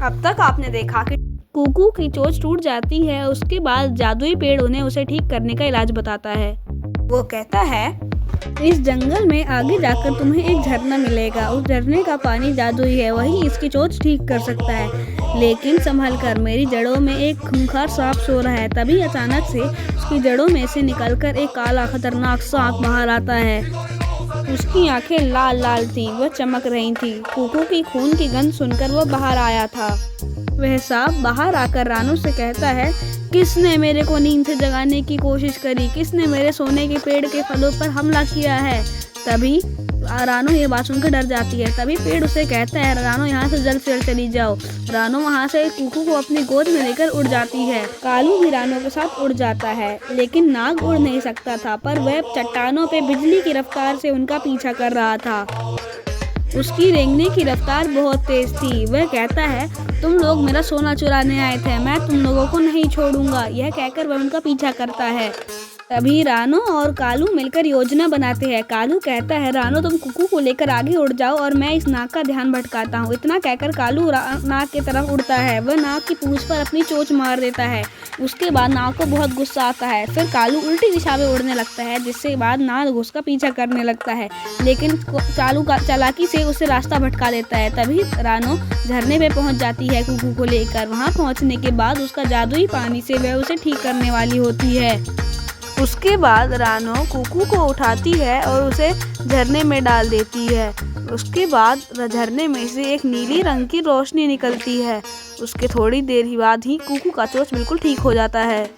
अब तक आपने देखा कि कुकू की चोंच टूट जाती है। उसके बाद जादुई पेड़ उन्हें उसे ठीक करने का इलाज बताता है। वो कहता है, इस जंगल में आगे जाकर तुम्हें एक झरना मिलेगा। उस झरने का पानी जादुई है, वही इसकी चोंच ठीक कर सकता है। लेकिन संभल कर, मेरी जड़ों में एक खूंखार सांप सो रहा है। तभी अचानक से उसकी जड़ों में से निकलकर एक काला खतरनाक सांप बाहर आता है। उसकी आंखें लाल लाल थीं, वह चमक रही थी। कुकू की खून की गंध सुनकर वह बाहर आया था। वह सांप बाहर आकर रानू से कहता है, किसने मेरे को नींद से जगाने की कोशिश करी? किसने मेरे सोने के पेड़ के फलों पर हमला किया है? तभी रानू ये बात सुनकर डर जाती है। तभी पेड़ उसे कहता है, रानू यहाँ से जल्द चली जाओ। रानू वहाँ से कुकू को अपनी गोद में लेकर उड़ जाती है। कालू भी रानू के साथ उड़ जाता है, लेकिन नाग उड़ नहीं सकता था, पर वह चट्टानों पे बिजली की रफ्तार से उनका पीछा कर रहा था। उसकी रेंगने की रफ्तार बहुत तेज थी। वह कहता है, तुम लोग मेरा सोना चुराने आए थे, मैं तुम लोगों को नहीं छोड़ूंगा। यह कहकर वह उनका पीछा करता है। तभी रानू और कालू मिलकर योजना बनाते हैं। कालू कहता है, रानू तुम कुकू को लेकर आगे उड़ जाओ और मैं इस नाग का ध्यान भटकाता हूँ। इतना कहकर कालू नाग की तरफ उड़ता है। वह नाग की पूंछ पर अपनी चोंच मार देता है। उसके बाद नाग को बहुत गुस्सा आता है। फिर कालू उल्टी दिशा में उड़ने लगता है, जिसके बाद नाग उसका पीछा करने लगता है, लेकिन कालू का चालाकी से उसे रास्ता भटका देता है। तभी रानू झरने पे पहुंच जाती है कुकू को लेकर। वहां पहुंचने के बाद उसका जादुई पानी से वह उसे ठीक करने वाली होती है। उसके बाद रानू कुकू को उठाती है और उसे झरने में डाल देती है। उसके बाद झरने में से एक नीली रंग की रोशनी निकलती है। उसके थोड़ी देर ही बाद ही कुकू का चोंच बिल्कुल ठीक हो जाता है।